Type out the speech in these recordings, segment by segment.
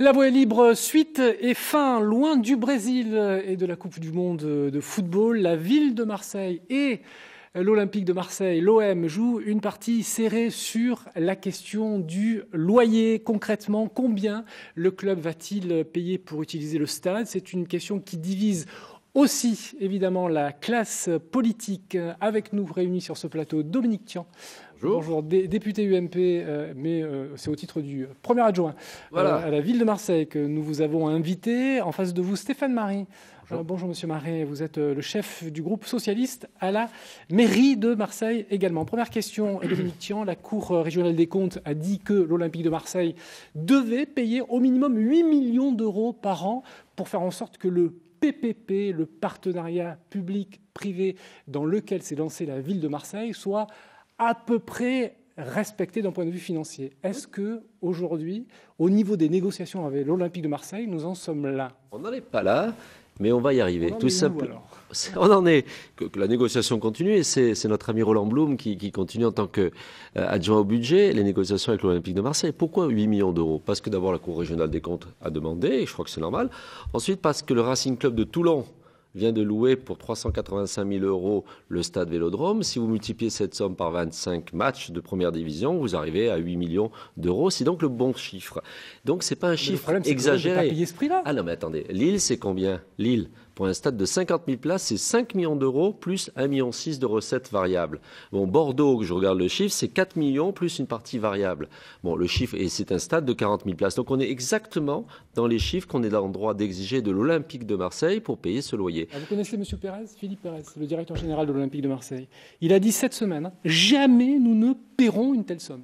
La voie est libre, suite et fin, loin du Brésil et de la Coupe du Monde de football. La ville de Marseille et l'Olympique de Marseille, l'OM, jouent une partie serrée sur la question du loyer. Concrètement, combien le club va-t-il payer pour utiliser le stade? C'est une question qui divise aussi, évidemment, la classe politique. Avec nous, réunis sur ce plateau, Dominique Tian. Bonjour, député UMP, mais c'est au titre du premier adjoint à la ville de Marseille que nous vous avons invité. En face de vous, Stéphane Marie. Bonjour Monsieur Marie, vous êtes le chef du groupe socialiste à la mairie de Marseille également. Première question, Dominique Tian, la Cour régionale des comptes a dit que l'Olympique de Marseille devait payer au minimum 8 millions d'euros par an pour faire en sorte que le PPP, le partenariat public-privé dans lequel s'est lancée la ville de Marseille, soit à peu près respecté d'un point de vue financier. Est-ce qu'aujourd'hui, au niveau des négociations avec l'Olympique de Marseille, nous en sommes là? On n'en est pas là, mais on va y arriver. Tout simplement. On en est que la négociation continue et c'est notre ami Roland Blum qui continue en tant qu'adjoint au budget les négociations avec l'Olympique de Marseille. Pourquoi 8 millions d'euros? Parce que d'abord la Cour régionale des comptes a demandé, et je crois que c'est normal. Ensuite parce que le Racing Club de Toulon vient de louer pour 385 000 euros le stade Vélodrome. Si vous multipliez cette somme par 25 matchs de première division, vous arrivez à 8 millions d'euros. C'est donc le bon chiffre. Donc, c'est pas un chiffre exagéré. Pas payer ce prix-là. Ah non, mais attendez. Lille, c'est combien? Lille, pour un stade de 50 000 places, c'est 5 millions d'euros plus 1,6 million de recettes variables. Bon, Bordeaux, je regarde le chiffre, c'est 4 millions plus une partie variable. Bon, le chiffre, et c'est un stade de 40 000 places. Donc, on est exactement dans les chiffres qu'on est dans le droit d'exiger de l'Olympique de Marseille pour payer ce loyer. Vous connaissez M. Pérez, Philippe Pérez, le directeur général de l'Olympique de Marseille. Il a dit cette semaine, jamais nous ne paierons une telle somme.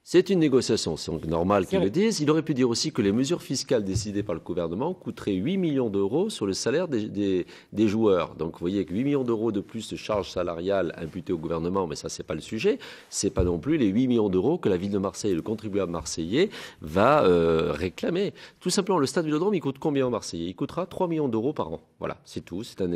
C'est une négociation, c'est normal qu'ils le disent. Il aurait pu dire aussi que les mesures fiscales décidées par le gouvernement coûteraient 8 millions d'euros sur le salaire des joueurs. Donc vous voyez que 8 millions d'euros de plus de charges salariales imputées au gouvernement, mais ça c'est pas le sujet. C'est pas non plus les 8 millions d'euros que la ville de Marseille et le contribuable marseillais va réclamer. Tout simplement, le stade Vélodrome, il coûte combien aux Marseillais? Il coûtera 3 millions d'euros par an. Voilà, c'est tout. C'est un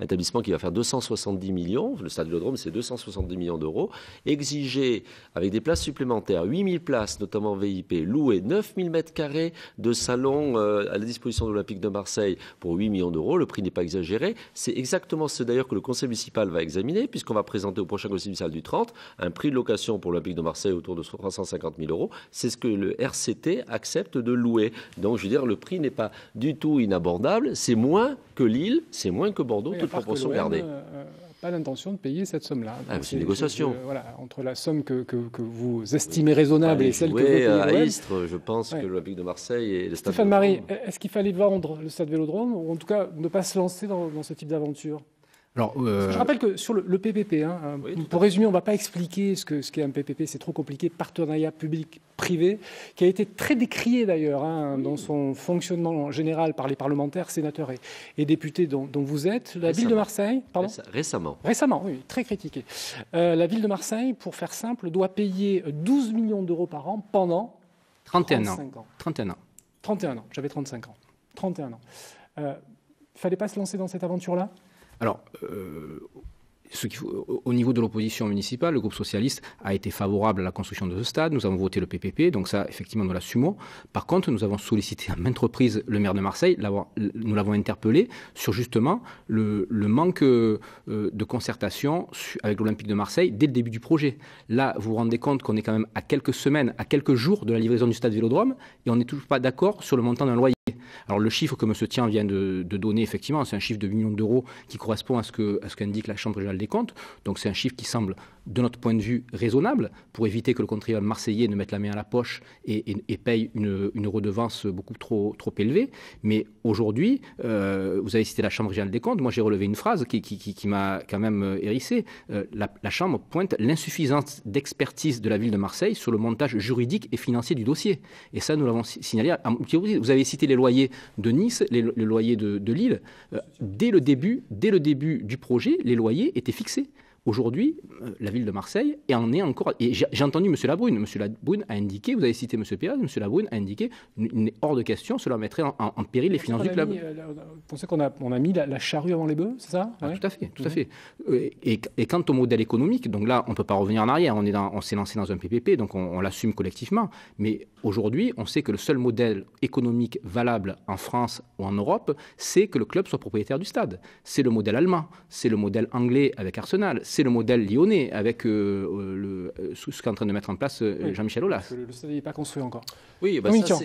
établissement qui va faire 270 millions. Le stade Vélodrome, c'est 270 millions d'euros. Exigé avec des places supplémentaires, 8 000 places, notamment VIP, louées 9 000 mètres carrés de salon à la disposition de l'Olympique de Marseille pour 8 millions d'euros. Le prix n'est pas exagéré. C'est exactement ce d'ailleurs que le conseil municipal va examiner, puisqu'on va présenter au prochain conseil municipal du 30 un prix de location pour l'Olympique de Marseille autour de 350 000 euros. C'est ce que le RCT accepte de louer. Donc, je veux dire, le prix n'est pas du tout inabordable. C'est moins que Lille, c'est moins que Bordeaux, toute proportion gardée. Pas l'intention de payer cette somme-là. C'est une négociation. Voilà, entre la somme que vous estimez raisonnable et celle que vous payez à Istres, je pense que l'Olympique de Marseille et le Stade Stéphane Marie, est-ce qu'il fallait vendre le Stade Vélodrome ou en tout cas ne pas se lancer dans ce type d'aventure? Alors, je rappelle que sur le PPP, pour résumer, on ne va pas expliquer ce qu'est un PPP, c'est trop compliqué, partenariat public-privé, qui a été très décrié d'ailleurs dans son fonctionnement général par les parlementaires, sénateurs et députés dont vous êtes. La ville de Marseille, pardon ? Récemment, oui, très critiqué. La ville de Marseille, pour faire simple, doit payer 12 millions d'euros par an pendant 31 ans. 31 ans, j'avais 35 ans. 31 ans. Il ne fallait pas se lancer dans cette aventure-là ? Alors, au niveau de l'opposition municipale, le groupe socialiste a été favorable à la construction de ce stade. Nous avons voté le PPP, donc ça, effectivement, nous l'assumons. Par contre, nous avons sollicité à maintes reprises le maire de Marseille, nous l'avons interpellé sur justement le manque de concertation avec l'Olympique de Marseille dès le début du projet. Là, vous vous rendez compte qu'on est quand même à quelques semaines, à quelques jours de la livraison du stade Vélodrome et on n'est toujours pas d'accord sur le montant d'un loyer. Alors le chiffre que M. Tian vient de donner, effectivement, c'est un chiffre de 8 millions d'euros qui correspond à ce qu'indique la Chambre régionale des comptes. Donc c'est un chiffre qui semble, de notre point de vue, raisonnable pour éviter que le contribuable marseillais ne mette la main à la poche et paye une redevance beaucoup trop élevée. Mais aujourd'hui, vous avez cité la Chambre régionale des comptes. Moi, j'ai relevé une phrase qui m'a quand même hérissé. La Chambre pointe l'insuffisance d'expertise de la ville de Marseille sur le montage juridique et financier du dossier. Et ça, nous l'avons signalé. Vous avez cité les loyers de Nice, les loyers de Lille. Dès le début du projet, les loyers étaient fixés. Aujourd'hui, la ville de Marseille en est encore... Et j'ai entendu M. Labrune. M. Labrune a indiqué, vous avez cité M. Pérez, M. Labrune a indiqué il est hors de question, cela mettrait en péril les finances du club. Vous pensez qu'on a mis la charrue avant les bœufs, c'est ça? Tout à fait, tout à fait. Et quant au modèle économique, donc là, on ne peut pas revenir en arrière. On s'est lancé dans un PPP, donc on l'assume collectivement. Mais aujourd'hui, on sait que le seul modèle économique valable en France ou en Europe, c'est que le club soit propriétaire du stade. C'est le modèle allemand, c'est le modèle anglais avec Arsenal, c'est le modèle lyonnais avec ce qu'est en train de mettre en place Jean-Michel Aulas. Le stade n'est pas construit encore. Oui,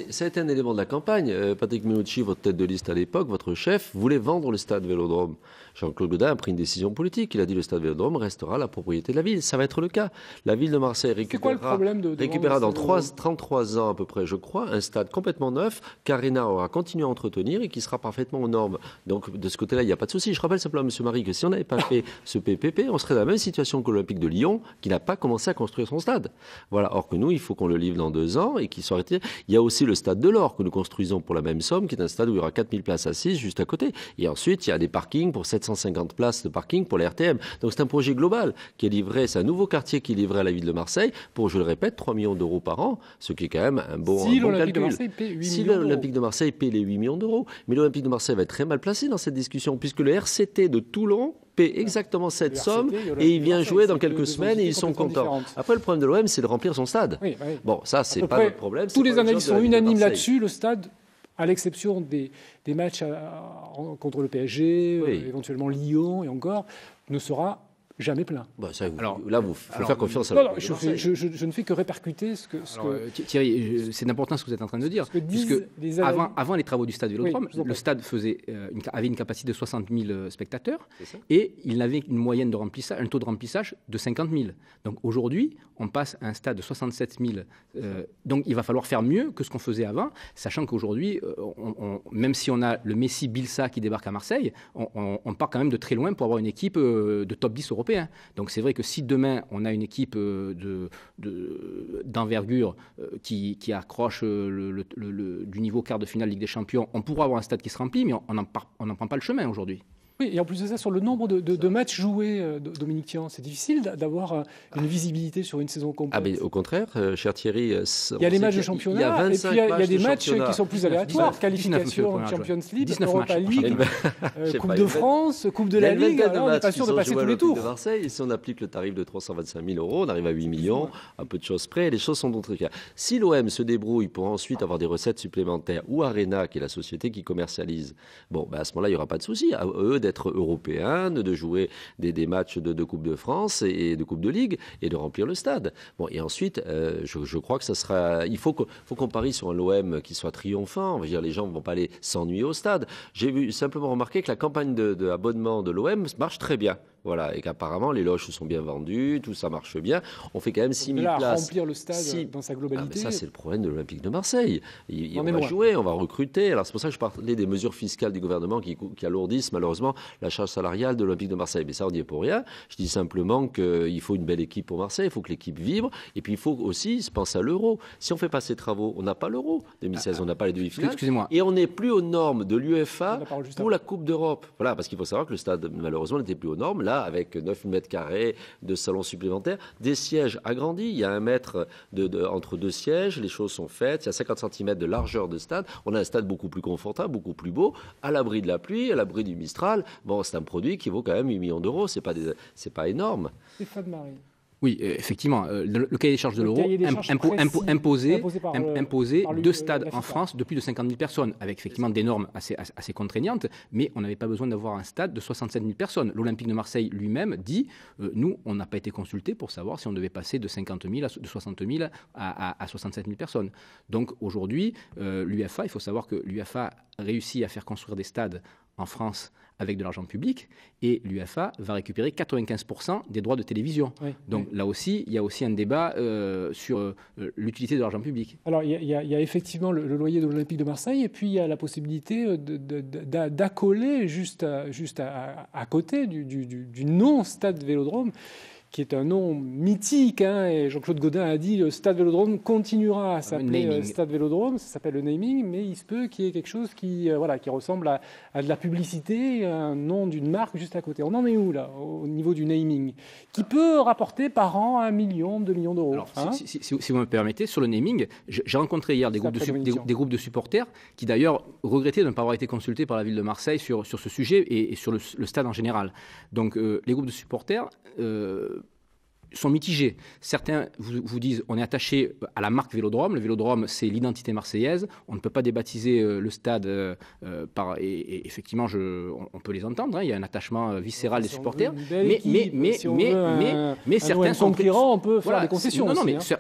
ça a été un élément de la campagne. Patrick Minucci, votre tête de liste à l'époque, votre chef, voulait vendre le stade Vélodrome. Jean-Claude Gaudin a pris une décision politique. Il a dit le stade Vélodrome restera la propriété de la ville. Ça va être le cas. La ville de Marseille récupérera dans 33 ans à peu près, je crois, un stade complètement neuf qu'Arena aura continué à entretenir et qui sera parfaitement aux normes. Donc de ce côté-là, il n'y a pas de souci. Je rappelle simplement à M. Marie que si on n'avait pas fait ce PPP, on serait dans la même situation que l'Olympique de Lyon, qui n'a pas commencé à construire son stade. Voilà. Or que nous, il faut qu'on le livre dans 2 ans et qu'il soit arrêté. Il y a aussi le stade de l'Or que nous construisons pour la même somme, qui est un stade où il y aura 4000 places assises juste à côté. Et ensuite, il y a des parkings pour 750 places de parking pour les RTM. Donc c'est un projet global qui est livré, c'est un nouveau quartier qui est livré à la ville de Marseille pour, je le répète, 3 millions d'euros par an, ce qui est quand même un bon calcul. Si l'Olympique de Marseille paie les 8 millions d'euros, mais l'Olympique de Marseille va être très mal placé dans cette discussion, puisque le RCT de Toulon paie exactement cette somme et il vient jouer dans quelques semaines et ils sont contents. Après, le problème de l'OM, c'est de remplir son stade. Oui. Bon, ça, c'est pas notre problème. Tous les analystes sont unanimes là-dessus. Le stade, à l'exception des matchs contre le PSG, éventuellement Lyon et encore, ne sera jamais plein. Bah, ça, là, il faut faire confiance à je ne fais que répercuter ce que... Thierry, c'est important ce que vous êtes en train de dire. Puisque avant les travaux du stade Vélodrome, le stade avait une capacité de 60 000 spectateurs et il avait une moyenne de remplissage, un taux de remplissage de 50 000. Donc aujourd'hui, on passe à un stade de 67 000. Donc il va falloir faire mieux que ce qu'on faisait avant, sachant qu'aujourd'hui, même si on a le Messi Bilsa qui débarque à Marseille, on part quand même de très loin pour avoir une équipe de top 10 européen. Donc c'est vrai que si demain on a une équipe d'envergure qui accroche du niveau quart de finale Ligue des Champions, on pourra avoir un stade qui se remplit, mais on n'en prend pas le chemin aujourd'hui. Oui, et en plus de ça, sur le nombre de matchs joués, Dominique Tian, c'est difficile d'avoir une visibilité sur une saison complète. Ah, mais au contraire, cher Thierry, il y a les matchs de championnat, et puis il y a des matchs qui sont plus aléatoires, qualification, Champions League, Europa League, Coupe de France, Coupe de la Ligue, on n'est pas sûr de passer tous les tours. De Marseille, et si on applique le tarif de 325 000 euros, on arrive à 8 millions, à peu de choses près, et les choses sont donc très claires. Si l'OM se débrouille pour ensuite avoir des recettes supplémentaires, ou Arena, qui est la société qui commercialise, bon, à ce moment-là, il n'y aura pas de souci. À eux d'être européens, de jouer des matchs de Coupe de France et de Coupe de Ligue et de remplir le stade. Bon, et ensuite, je crois que ça sera... Il faut qu'on parie sur un l'OM qui soit triomphant. On va dire, les gens ne vont pas aller s'ennuyer au stade. J'ai simplement remarqué que la campagne d'abonnement de l'OM marche très bien. Voilà, et qu'apparemment, les loges se sont bien vendues, tout ça marche bien. On fait quand même 6 000 places. Remplir le stade dans sa globalité. Mais ça, c'est le problème de l'Olympique de Marseille. On va jouer, on va recruter. Alors, c'est pour ça que je parlais des mesures fiscales du gouvernement qui alourdissent malheureusement la charge salariale de l'Olympique de Marseille. Mais ça, on n'y est pour rien. Je dis simplement qu'il faut une belle équipe pour Marseille, il faut que l'équipe vibre. Et puis, il faut aussi se penser à l'euro. Si on ne fait pas ces travaux, on n'a pas l'euro 2016, on n'a pas les demi-finales. Excusez-moi. Et on n'est plus aux normes de l'UEFA pour la Coupe d'Europe. Voilà, parce qu'il faut savoir que le stade, malheureusement, n'était plus aux normes. Là, avec 9 mètres carrés de salons supplémentaires, des sièges agrandis. Il y a 1 mètre entre 2 sièges, les choses sont faites. Il y a 50 cm de largeur de stade. On a un stade beaucoup plus confortable, beaucoup plus beau, à l'abri de la pluie, à l'abri du Mistral. Bon, c'est un produit qui vaut quand même 8 millions d'euros. C'est pas énorme. Stéphane Marie. Oui, effectivement, le cahier des charges de l'euro imposait 2 stades en France de plus de 50 000 personnes, avec effectivement des normes assez contraignantes, mais on n'avait pas besoin d'avoir un stade de 67 000 personnes. L'Olympique de Marseille lui-même dit, nous, on n'a pas été consultés pour savoir si on devait passer de 50 000 de 60 000 à 67 000 personnes. Donc aujourd'hui, l'UEFA, il faut savoir que l'UEFA réussit à faire construire des stades en France avec de l'argent public, et l'UEFA va récupérer 95% des droits de télévision. Oui, donc là aussi, il y a aussi un débat sur l'utilité de l'argent public. Alors il y a effectivement le loyer de l'Olympique de Marseille, et puis il y a la possibilité d'accoler juste à côté du non-stade Vélodrome, qui est un nom mythique, hein, et Jean-Claude Gaudin a dit le Stade Vélodrome continuera à s'appeler Stade Vélodrome, ça s'appelle le naming, mais il se peut qu'il y ait quelque chose qui ressemble à de la publicité, un nom d'une marque juste à côté. On en est où là, au niveau du naming, qui peut rapporter par an 1 million, 2 millions d'euros? Alors, si vous me permettez, sur le naming, j'ai rencontré hier des groupes de supporters qui d'ailleurs regrettaient de ne pas avoir été consultés par la ville de Marseille sur ce sujet et sur le stade en général. Donc les groupes de supporters sont mitigés. Certains vous disent on est attaché à la marque Vélodrome. Le Vélodrome, c'est l'identité marseillaise. On ne peut pas débaptiser le stade. Et effectivement, on peut les entendre. Hein. Il y a un attachement viscéral des supporters. Mais certains sont conquérants. On peut faire des concessions.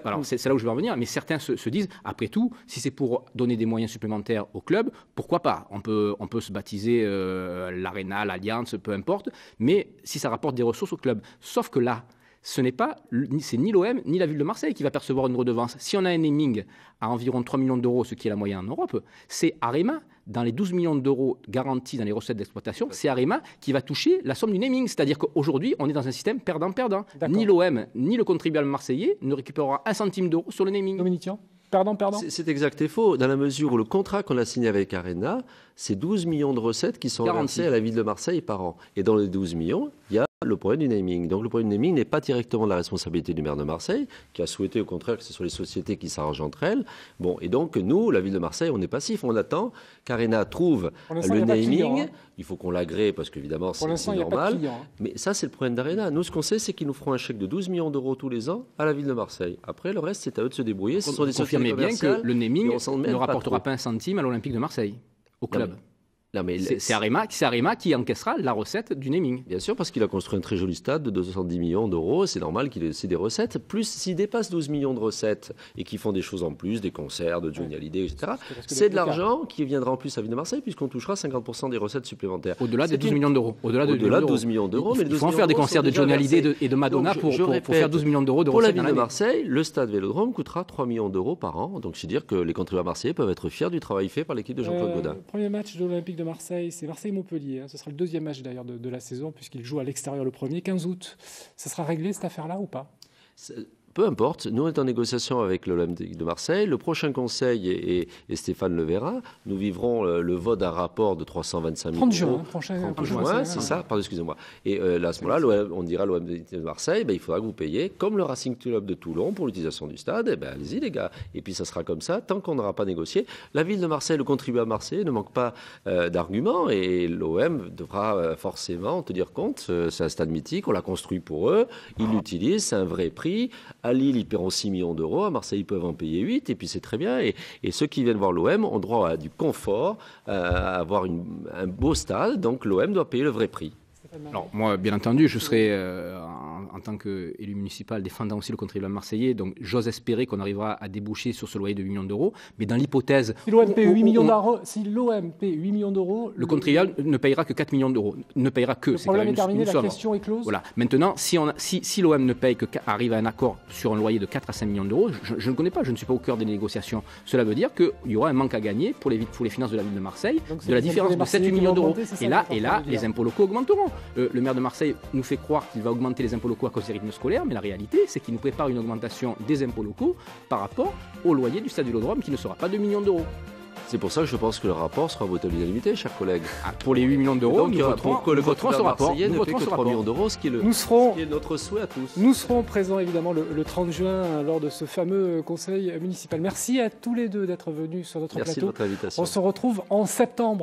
Alors c'est là où je vais en venir. Mais certains se disent après tout, si c'est pour donner des moyens supplémentaires au club, pourquoi pas? On peut se baptiser l'Arena, l'Alliance, peu importe. Mais si ça rapporte des ressources au club, sauf que là. C'est ni l'OM ni la ville de Marseille qui va percevoir une redevance. Si on a un naming à environ 3 millions d'euros, ce qui est la moyenne en Europe, c'est Arema, dans les 12 millions d'euros garantis dans les recettes d'exploitation, c'est Arema qui va toucher la somme du naming. C'est-à-dire qu'aujourd'hui, on est dans un système perdant-perdant. Ni l'OM ni le contribuable marseillais ne récupérera 1 centime d'euro sur le naming. Dominique, perdant. C'est exact et faux, dans la mesure où le contrat qu'on a signé avec Arena, c'est 12 millions de recettes qui sont versées à la ville de Marseille par an. Et dans les 12 millions, il y a le problème du naming. Donc le problème du naming n'est pas directement de la responsabilité du maire de Marseille, qui a souhaité au contraire que ce soit les sociétés qui s'arrangent entre elles. Bon, et donc nous, la ville de Marseille, on est passif, on attend qu'Arena trouve le naming. Il faut qu'on l'agrée parce qu'évidemment c'est normal. Mais ça, c'est le problème d'Arena. Nous, ce qu'on sait, c'est qu'ils nous feront un chèque de 12 millions d'euros tous les ans à la ville de Marseille. Après, le reste, c'est à eux de se débrouiller. Ce sont des sociétés commerciales. Bien que le naming ne rapportera pas 1 centime à l'Olympique de Marseille, au club. C'est Arema qui encaissera la recette du naming. Bien sûr, parce qu'il a construit un très joli stade de 210 millions d'euros. C'est normal qu'il ait des recettes. Plus, s'il dépasse 12 millions de recettes et qu'ils font des choses en plus, des concerts de Johnny Hallyday, etc., c'est de l'argent qui viendra en plus à la ville de Marseille, puisqu'on touchera 50% des recettes supplémentaires. Au-delà des 12 millions d'euros. Au-delà de 12 millions d'euros. Il faut en faire des concerts de Johnny Hallyday et de Madonna pour faire 12 millions d'euros de recettes. Pour la ville de Marseille, le stade Vélodrome coûtera 3 millions d'euros par an. Donc, c'est dire que les contribuables marseillais peuvent être fiers du travail fait par l'équipe de Jean-Claude Gaudin. Premier match de l'Olympique de Marseille, c'est Marseille-Montpellier. Ce sera le 2e match d'ailleurs de la saison, puisqu'il joue à l'extérieur le 1er, 15 août. Ça sera réglé cette affaire-là ou pas? Peu importe, nous on est en négociation avec l'Olympique de Marseille. Le prochain conseil, et Stéphane le verra, nous vivrons le vote d'un rapport de 325 000 euros. 30 juin, c'est ça, pardon, excusez-moi. Et là, à ce moment-là, on dira à l'Olympique de Marseille, il faudra que vous payiez, comme le Racing Club de Toulon, pour l'utilisation du stade. Allez-y les gars. Et puis ça sera comme ça, tant qu'on n'aura pas négocié. La ville de Marseille, le contribuable marseillais, ne manque pas d'arguments, et l'OM devra forcément tenir compte. C'est un stade mythique, on l'a construit pour eux, ils l'utilisent, c'est un vrai prix. À Lille, ils paieront 6 millions d'euros. À Marseille, ils peuvent en payer 8. Et puis, c'est très bien. Et ceux qui viennent voir l'OM ont droit à du confort, à avoir un beau stade. Donc, l'OM doit payer le vrai prix. Alors, moi, bien entendu, je serai, en tant qu'élu municipal, défendant aussi le contribuable marseillais. Donc, j'ose espérer qu'on arrivera à déboucher sur ce loyer de 8 millions d'euros. Mais dans l'hypothèse... Si l'OM paie 8 millions d'euros... Le contribuable ne payera que 4 millions d'euros. Ne payera que... Le problème est terminé, la question est close. Voilà. Maintenant, si l'OM ne paye arrive à un accord sur un loyer de 4 à 5 millions d'euros, je ne connais pas, je ne suis pas au cœur des négociations. Cela veut dire qu'il y aura un manque à gagner pour les finances de la ville de Marseille, de la différence de 7-8 millions d'euros. Et là, les impôts locaux augmenteront. Le maire de Marseille nous fait croire qu'il va augmenter les impôts locaux à cause des rythmes scolaires, mais la réalité, c'est qu'il nous prépare une augmentation des impôts locaux par rapport au loyer du stade Vélodrome qui ne sera pas de 2 millions d'euros. C'est pour ça que je pense que le rapport sera voté à l'unanimité, chers collègues. Pour les 8 millions d'euros, nous voterons ce rapport. Nous voterons 3 millions d'euros, ce qui est notre souhait à tous. Nous serons présents évidemment le 30 juin lors de ce fameux conseil municipal. Merci à tous les deux d'être venus sur notre plateau. Merci de votre invitation. On se retrouve en septembre.